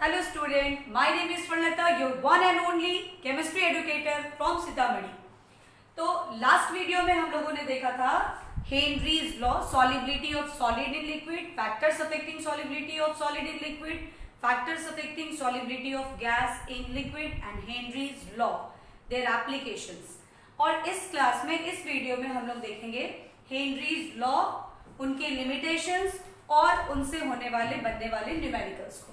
Hello student, my name is Swarnlata, your one and only chemistry educator from Sitamarhi. तो last video में हम लोगों ने देखा था Henry's law, solubility of solid in liquid, factors affecting solubility of solid in liquid, factors affecting solubility of gas in liquid and Henry's law, their applications. और इस class में, इस वीडियो में हम लोग देखेंगे हेनरीज लॉ, उनके लिमिटेशंस और उनसे होने वाले बनने वाले न्यूमेरिकल्स को।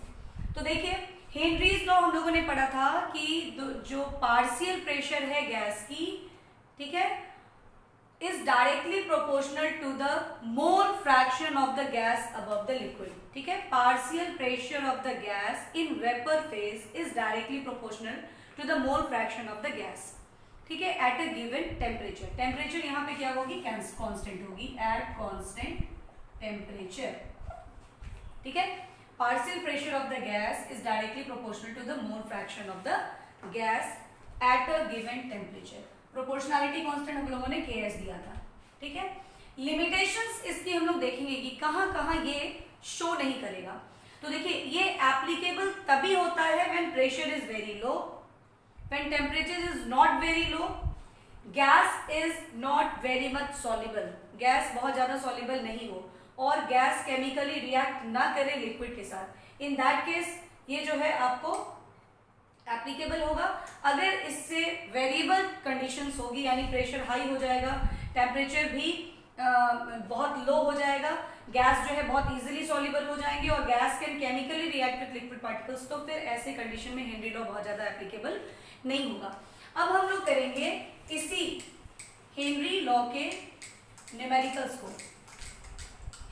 तो देखिए, हेनरीज लॉ हम लोगों ने पढ़ा था कि जो पार्शियल प्रेशर है गैस की, ठीक है, is directly proportional to the mole fraction of the gas above the liquid. ठीक है, partial pressure of the gas in vapour phase is directly proportional to the mole fraction of the gas. ठीक है, at a given temperature. Temperature यहाँ पे क्या होगी? Constant होगी, at constant temperature. ठीक है, partial pressure of the gas is directly proportional to the mole fraction of the gas at a given temperature. Proportionality constant हम लोगों ने Ks दिया था। ठीक है, लिमिटेशंस इसकी हम लोग देखेंगे कि कहाँ कहाँ ये शो नहीं करेगा। तो देखिए, ये एप्लीकेबल तभी होता है when pressure is very low, when temperature is not very low, gas is not very much soluble, gas बहुत ज्यादा सॉल्युबल नहीं हो और गैस केमिकली रिएक्ट ना करे लिक्विड के साथ। इन दैट केस ये जो है आपको एप्लीकेबल होगा। अगर इससे वेरिएबल कंडीशंस होगी, यानी प्रेशर हाई हो जाएगा, टेम्परेचर भी बहुत लो हो जाएगा, गैस जो है बहुत इजीली सॉल्युबल हो जाएंगे और gas can chemically react with liquid particles, तो फिर ऐसे कंडीशन में हेनरी लॉ बहुत ज्यादा एप्लीकेबल नहीं होगा। अब हम लोग करेंगे इसी हेनरी लॉ के न्यूमेरिकल्स को।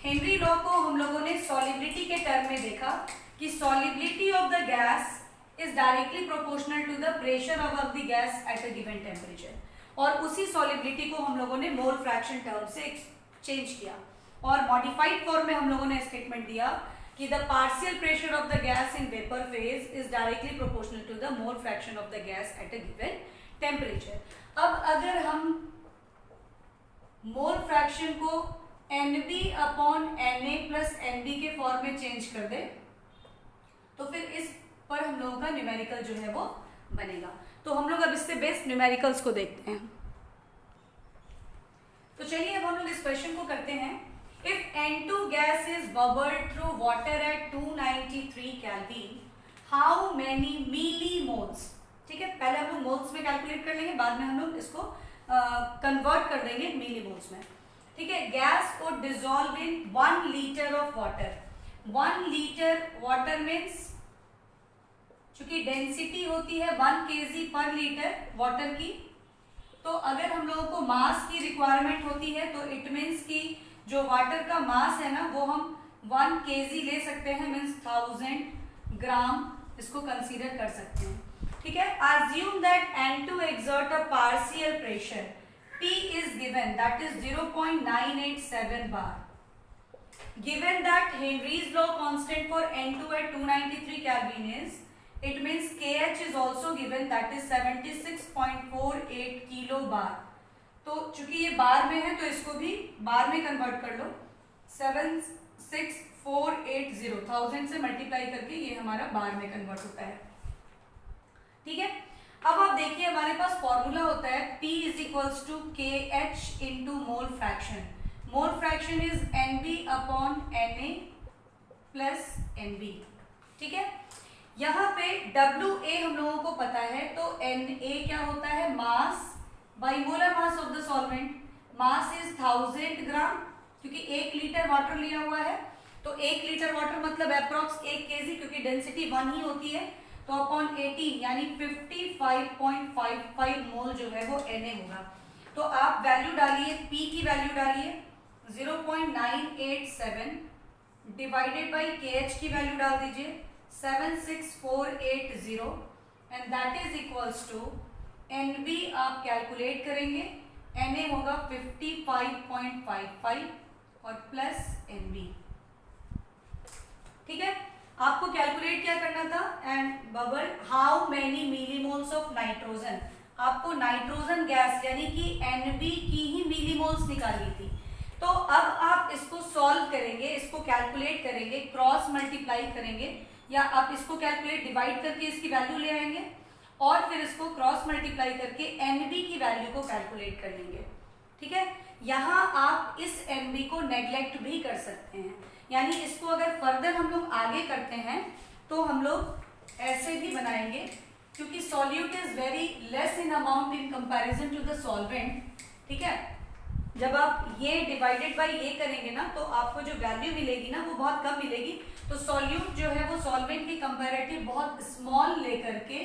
हेनरी लॉ को हम लोगों ने सॉलिबिलिटी के टर्म में देखा कि solubility of the gas is directly proportional to the pressure above the gas at a given temperature। और उसी solubility को हम लोगों ने मोल फ्रैक्शन टर्म से चेंज किया और मॉडिफाइड फॉर्म में हम लोगों ने स्टेटमेंट दिया कि the partial pressure of the gas in vapour phase is directly proportional to the mole fraction of the gas at a given temperature. अब अगर हम मोल फ्रैक्शन को NB upon NA plus NB के form में change कर दे तो फिर इस पर हम लोगों का न्यूमेरिकल जो है वो बनेगा। तो हम लोग अब इससे बेस्ड न्यूमेरिकल्स को देखते हैं। तो चलिए अब हम लोग इस क्वेश्चन को करते हैं। If N2 gas is bubbled through water at 293 kelvin, how many millimoles. ठीक है, पहले हम लोग मोल्स में कैलकुलेट कर लेंगे, बाद में हम लोग इसको कन्वर्ट कर देंगे मिलीमोल्स में। ठीक है, गैस को dissolve in 1 litre of water. 1 litre water means, चूंकि डेंसिटी होती है 1 kg पर लीटर वाटर की, तो अगर हम लोगों को मास की रिक्वायरमेंट होती है तो इट मीन्स कि जो वाटर का मास है ना वो हम 1 kg ले सकते हैं, मीन्स 1000 ग्राम इसको कंसीडर कर सकते हैं। ठीक है, assume that N2 exert a partial pressure, P is given, that is 0.987 bar. Given that Henry's law constant for N2 at 293 Kelvin is, it means KH is also given, that is 76.48 kilo बार। तो चूंकि ये बार में है तो इसको भी बार में convert कर लो, 76480, 1000 से मल्टीप्लाई करके ये हमारा बार में कन्वर्ट होता है। ठीक है, अब आप देखिए हमारे पास फॉर्मूला होता है P is equals to KH into mole fraction. Mole fraction is NB upon NA plus NB। ठीक है, यहाँ पे WA हम लोगों को पता है, तो NA क्या होता है? Mass by molar mass of the solvent. Mass is 1000 ग्राम, क्योंकि 1 लीटर वाटर लिया हुआ है, तो 1 लीटर वाटर मतलब अप्रॉक्स 1 kg, क्योंकि डेंसिटी 1 ही होती है, तो अपॉन 18 यानी 55.55 मोल जो है वो Na होगा। तो आप वैल्यू डालिए, P की वैल्यू डालिए 0.987 डिवाइडेड बाई KH की वैल्यू डाल दीजिए 76480 and that is equals to NB आप कैलकुलेट करेंगे, Na होगा 55.55 और प्लस NB। ठीक है, आपको कैलकुलेट क्या करना था? And bubble how many millimoles of nitrogen. आपको नाइट्रोजन गैस यानी कि NB की ही मिलीमोल्स निकालनी थी। तो अब आप इसको सॉल्व करेंगे, इसको कैलकुलेट करेंगे, क्रॉस मल्टीप्लाई करेंगे, या आप इसको कैलकुलेट डिवाइड करके इसकी वैल्यू ले आएंगे और फिर इसको क्रॉस मल्टीप्लाई करके एनबी की वैल्यू को कैलकुलेट कर लेंगे। ठीक है, यहाँ आप इस एनबी को नेग्लेक्ट भी कर सकते हैं, यानी इसको अगर फर्दर हम लोग आगे करते हैं तो हम लोग ऐसे भी बनाएंगे, क्योंकि solute is very less in amount in comparison to the solvent. ठीक है, जब आप ये डिवाइडेड बाय ये करेंगे ना तो आपको जो वैल्यू मिलेगी ना वो बहुत कम मिलेगी। तो सॉल्यूट जो है वो सॉल्वेंट की कंपैरेटिव बहुत स्मॉल लेकर के,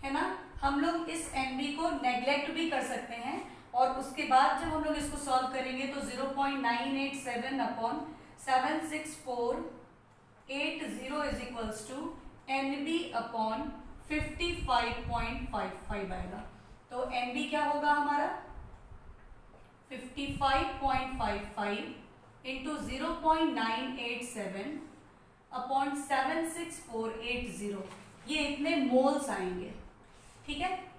है ना, हम लोग इस एनबी को नेग्लेक्ट भी कर सकते हैं और उसके बाद जब हम लोग इसको सॉल्व करेंगे तो 0.987 upon 76480 is equals to NB upon 55.55 आएगा। तो एनबी क्या होगा हमारा 55.55 इंटू 0.987 अपॉन 76480, ये इतने मोल्स आएंगे। ठीक है,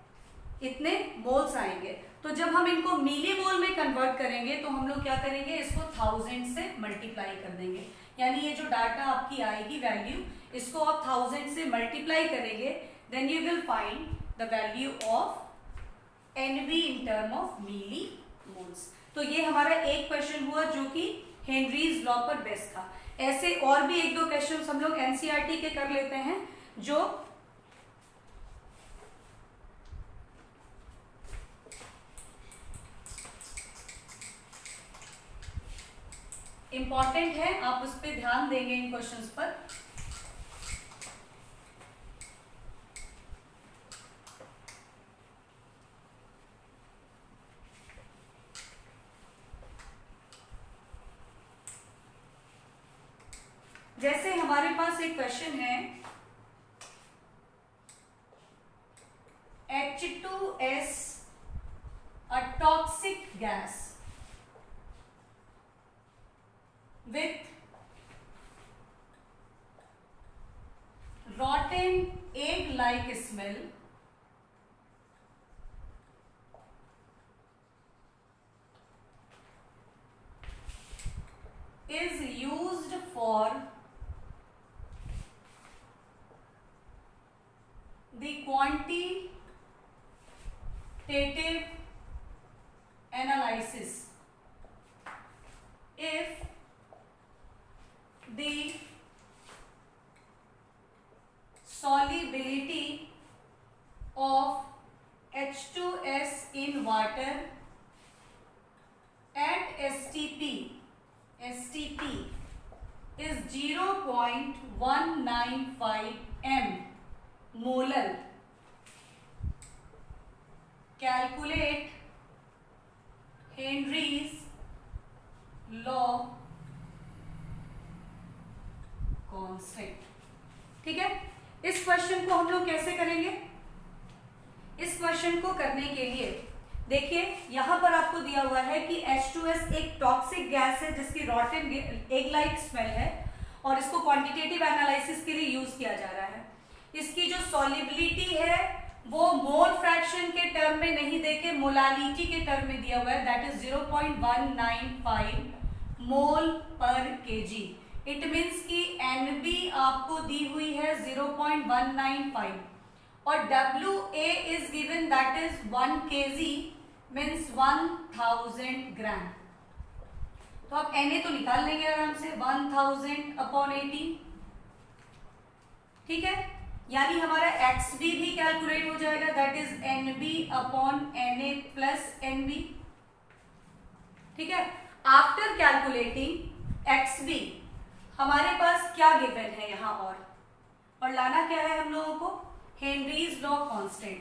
इतने मोल्स आएंगे। तो जब हम इनको मिली मोल में कन्वर्ट करेंगे तो हम लोग क्या करेंगे, इसको 1000 से मल्टीप्लाई कर देंगे, यानी ये जो डाटा आपकी आएगी वैल्यू, इसको आप 1000 से मल्टीप्लाई करेंगे, then you will find the value of NB in term of milli moles. तो ये हमारा एक क्वेश्चन हुआ जो कि हेनरीज लॉ पर बेस्ड था। ऐसे और भी एक दो क्वेश्चन हम लोग एनसीईआरटी के कर लेते हैं जो इंपॉर्टेंट है, आप उस पर ध्यान देंगे इन क्वेश्चंस पर। जैसे हमारे पास एक क्वेश्चन है H2S a toxic gas with rotten egg-like smell is used for the quantitative analysis. If the solubility of H2S in water at STP is 0.195 m molar, calculate Henry's law constant. ठीक है, इस question को हम लोग कैसे करेंगे, इस question को करने के लिए देखिए यहां पर आपको दिया हुआ है कि H2S एक टॉक्सिक गैस है जिसकी रॉटन एग लाइक स्मेल है और इसको क्वांटिटेटिव एनालिसिस के लिए यूज किया जा रहा है। इसकी जो सॉल्युबिलिटी है वो मोल फ्रैक्शन के टर्म में नहीं देके मोलालिटी के टर्म में दिया हुआ है, दैट इज 0.195 मोल पर केजी। इट मीन्स कि NB आपको दी हुई है 0.195 और WA is given that is 1 kg means 1000 ग्राम। तो आप Na तो निकाल लेंगे आराम से 1000 अपॉन 18। ठीक है, यानी हमारा XB भी कैलकुलेट हो जाएगा, that is NB upon Na plus NB। ठीक है, आफ्टर कैलकुलेटिंग XB हमारे पास क्या गिवन है यहाँ और लाना क्या है हम लोगों को, हेनरीज लॉ कांस्टेंट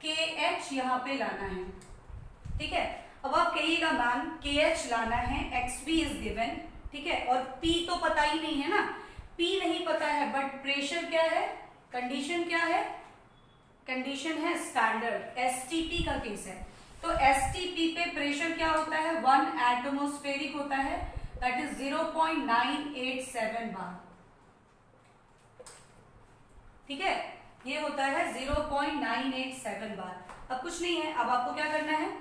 KH यहाँ पे लाना है। ठीक है, अब आप कहिएगा मैम KH लाना है, XB इज गिवन। ठीक है, और P तो पता ही नहीं है ना, P नहीं पता है, बट प्रेशर क्या है, कंडीशन क्या है, कंडीशन है स्टैंडर्ड, STP का केस है। तो STP पे प्रेशर क्या होता है, 1 एटमॉस्फेरिक होता है, दैट इज 0.987 बार। ठीक है, ये होता है 0.987 बार। अब कुछ नहीं है, अब आपको क्या करना है,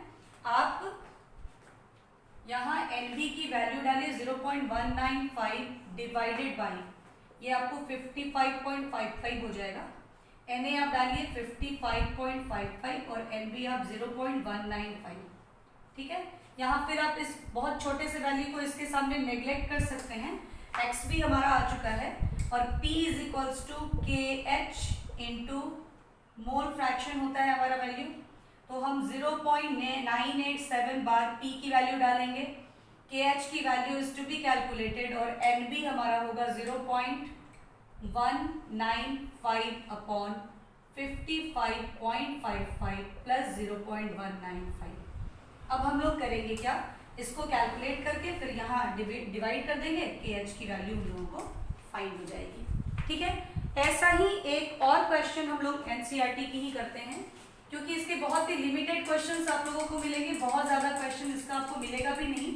आप यहां NB की वैल्यू डालिए 0.195 डिवाइडेड बाई ये आपको 55.55 हो जाएगा। Na आप डालिए 55.55 और Nb आप 0.195, ठीक है। यहाँ फिर आप इस बहुत छोटे से वैल्यू को इसके सामने नेग्लेक्ट कर सकते हैं। x भी हमारा आ चुका है और p is equals to KH into mole fraction होता है हमारा वैल्यू, तो हम 0.987 बार p की वैल्यू डालेंगे। KH की value is to be calculated और Nb हमारा होगा 0.195 अपॉन 55.55 प्लस 0.195। अब हम लोग करेंगे क्या, इसको कैलकुलेट करके फिर यहाँ डिवाइड कर देंगे, KH की वैल्यू हम लोगों को फाइंड हो जाएगी, ठीक है। ऐसा ही एक और क्वेश्चन हम लोग NCERT की ही करते हैं, क्योंकि इसके बहुत ही लिमिटेड क्वेश्चंस आप लोगों को मिलेंगे, बहुत ज़्यादा क्वेश्चन इसका आपको मिलेगा भी नहीं।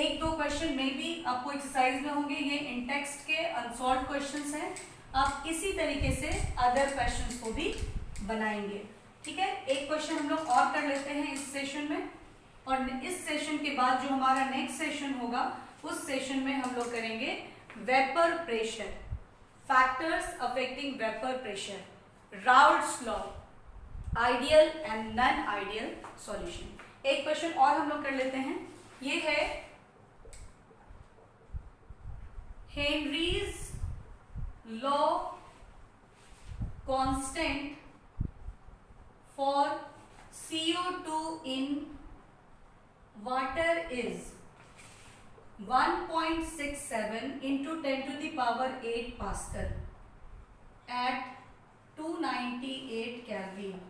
एक दो क्वेश्चन में भी आपको एक्सरसाइज में होंगे, ये इन टेक्स्ट के अनसॉल्व क्वेश्चंस हैं। आप इसी तरीके से अदर क्वेश्चंस को भी बनाएंगे, ठीक है। एक क्वेश्चन हम लोग और कर लेते हैं इस सेशन में, और इस सेशन के बाद जो हमारा नेक्स्ट सेशन होगा उस सेशन में हम लोग करेंगे vapour pressure, factors affecting vapour pressure, Raoult's law, ideal and non ideal solution. एक क्वेश्चन और हम लोग कर लेते हैं, ये है Henry's law constant for CO2 in water is 1.67 into 10 to the power 8 Pascal at 298 Kelvin.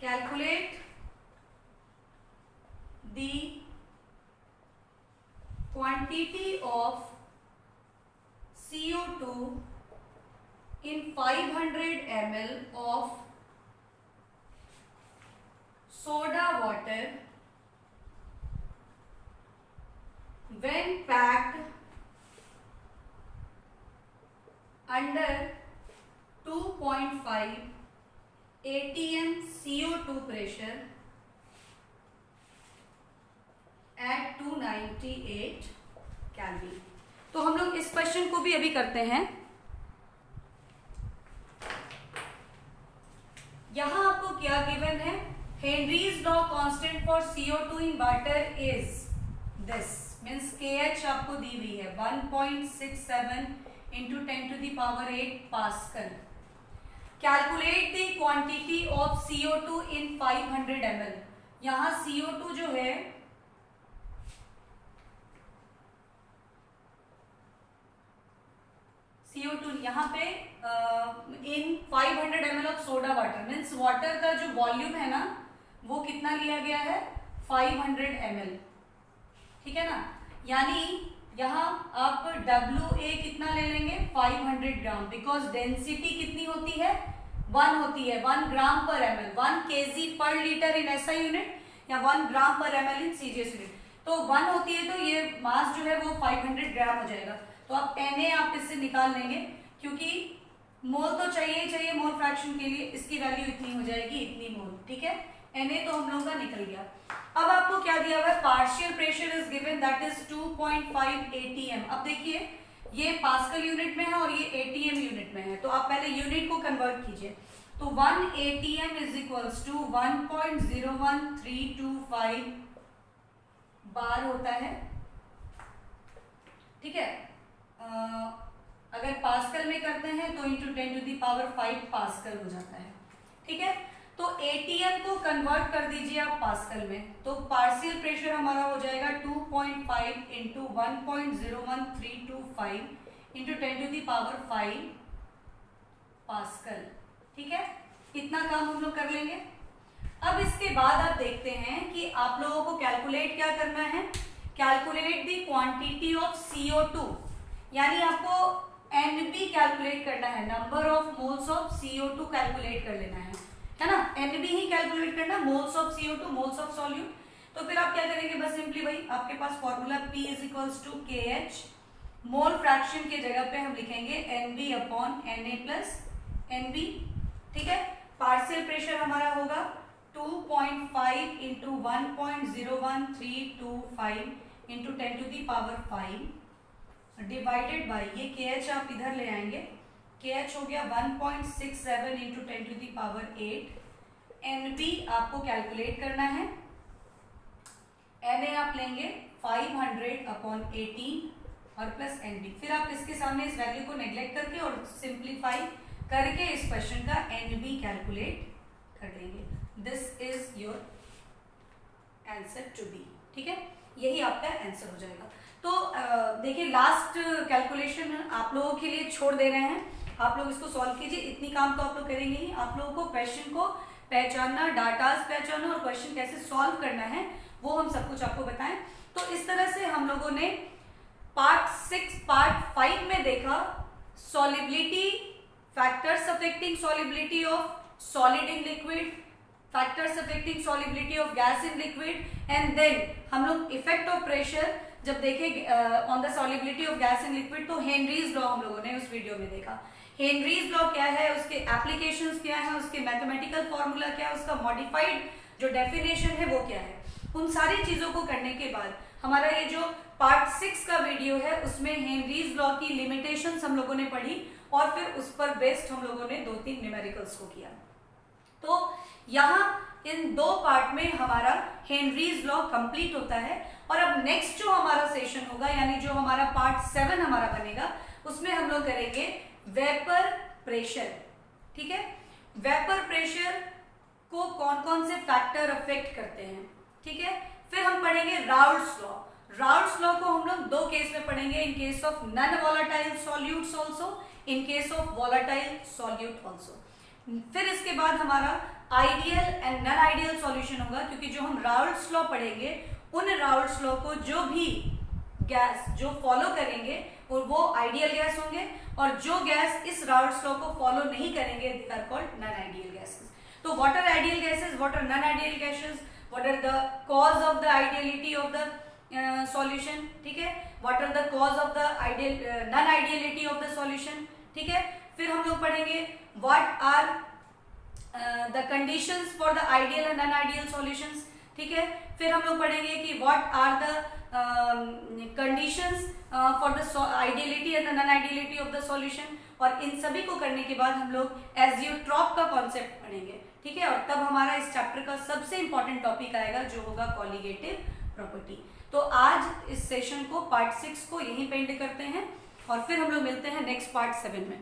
Calculate the quantity of CO2 in 500 ml of soda water when packed under 2.5 atm CO2 pressure at 298 Kelvin। तो हम लोग इस question को भी अभी करते हैं। यहां आपको क्या गिवन है, Henry's law constant for CO2 in water is this, means KH आपको दी हुई है 1.67 into 10 to the power 8 pascal. Calculate the quantity of CO2 in 500 ml। यहां CO2 जो है CO2 यहाँ पे इन 500 ml of soda water, means water का जो वॉल्यूम है ना वो कितना लिया गया है 500 ml, ठीक है ना। यानी यहाँ आप WA कितना ले लेंगे 500 ग्राम, बिकॉज डेंसिटी कितनी होती है 1 होती है, 1 ग्राम पर ml, 1 kg पर लीटर इन SI यूनिट या 1 ग्राम पर ml इन CGS यूनिट। तो 1 होती है तो ये मास जो है वो 500 ग्राम हो जाएगा। तो आप Na आप इससे निकाल लेंगे, क्योंकि मोल तो चाहिए ही चाहिए मोल फ्रैक्शन के लिए, इसकी वैल्यू इतनी हो जाएगी, इतनी मोल, ठीक है। Na तो हम लोगों का निकल गया। अब आपको क्या दिया हुआ है, partial pressure is given that is 2.5 atm। अब देखिए ये पास्कल यूनिट में है और ये atm यूनिट में है, तो आप पहले यूनिट को कन्वर्ट कीजिए। तो 1 atm इज इक्वल्स टू 1.01325 बार होता है, ठीक है। अगर पास्कल में करते हैं तो into 10 to the power 5 pascal हो जाता है, ठीक है। तो ATM को कन्वर्ट कर दीजिए आप पास्कल में, तो पार्शियल प्रेशर हमारा हो जाएगा 2.5 into 1.01325 into 10 to the power 5 pascal, ठीक है। इतना काम हम लोग कर लेंगे। अब इसके बाद आप देखते हैं कि आप लोगों को कैलकुलेट क्या करना है, calculate the quantity of CO2, यानी आपको NB कैलकुलेट करना है, number of moles of CO2 calculate कर लेना है ना। NB ही कैलकुलेट करना, moles of CO2, moles of solute. तो फिर आप क्या करेंगे, बस सिंपली वही आपके पास formula P is equals to KH, mole fraction की जगह पे हम लिखेंगे NB upon Na plus NB, ठीक है। पार्शियल प्रेशर हमारा होगा 2.5 into 1.01325 into 10 to the power 5 divided by ये KH आप इधर ले आएंगे, KH हो गया 1.67 इंटू 10⁸ 8। NB आपको कैलकुलेट करना है, Na आप लेंगे 500/18 और प्लस NB। फिर आप इसके सामने इस वैल्यू को नेग्लेक्ट करके और सिंप्लीफाई करके इस क्वेश्चन का NB कैलकुलेट कर देंगे। This is your answer to be. ठीक है, यही आपका आंसर हो जाएगा। तो देखिए लास्ट कैलकुलेशन आप लोगों के लिए छोड़ दे रहे हैं, आप लोग इसको सॉल्व कीजिए। इतनी काम तो आप लोग करेंगे ही, आप लोगों को क्वेश्चन को पहचानना, डाटाज पहचानना और क्वेश्चन कैसे सॉल्व करना है वो हम सब कुछ आपको बताएं। तो इस तरह से हम लोगों ने पार्ट 5 में देखा solubility, factors affecting solubility of solid in liquid, factors affecting solubility of gas in liquid, and then हम लोग इफेक्ट ऑफ प्रेशर जब देखे on the solubility of gas in liquid तो हेनरीज लॉ हम लोगों ने उस वीडियो में देखा। हेनरीज लॉ क्या है, उसके एप्लीकेशंस क्या है, उसके मैथमेटिकल फॉर्मूला क्या है, उसका मॉडिफाइड जो डेफिनेशन है वो क्या है। उन सारी चीजों को करने के बाद हमारा ये जो पार्ट 6 का वीडियो है उसमें हेनरीज लॉ की लिमिटेशंस हम लोगों ने पढ़ी और फिर उस पर बेस्ड हम लोगों ने 2-3 न्यूमेरिकल्स को किया। तो यहाँ इन 2 पार्ट में हमारा हेनरीज लॉ कंप्लीट होता है और अब नेक्स्ट जो हमारा सेशन होगा यानी जो हमारा पार्ट 7 हमारा बनेगा उसमें हम लोग करेंगे वेपर प्रेशर। ठीक है, वेपर प्रेशर को कौन कौन से फैक्टर अफेक्ट करते हैं। ठीक है, फिर हम पढ़ेंगे राउल्ट्स लॉ। राउल्ट्स लॉ को हम लोग 2 केस में पढ़ेंगे, in case of non volatile solutes also, in case of volatile solute also. फिर इसके बाद हमारा ideal and non ideal solution होगा, क्योंकि जो हम राउल्ट्स लॉ पढ़ेंगे उन राउल्ट्स लॉ को जो भी गैस जो फॉलो करेंगे और वो आइडियल गैस होंगे और जो गैस इस राउल्ट्स लॉ को फॉलो नहीं करेंगे they are called non ideal gases. तो what are ideal gases, what are non ideal gases, what are the cause of the ideality of the solution. ठीक है, what are the cause of the ideal non ideality of the solution. ठीक है, फिर हम लोग पढ़ेंगे what are the conditions for the ideal and non ideal solutions. ठीक है, फिर हम लोग पढ़ेंगे कि what are the conditions for the ideality and the non ideality of the solution. और इन सभी को करने के बाद हम लोग एजियोट्रॉप का कॉन्सेप्ट पढ़ेंगे। ठीक है, और तब हमारा इस चैप्टर का सबसे इंपॉर्टेंट टॉपिक आएगा जो होगा कॉलिगेटिव प्रॉपर्टी। तो आज इस सेशन को पार्ट 6 को यहीं पे एंड करते हैं और फिर हम लोग मिलते हैं नेक्स्ट पार्ट 7 में।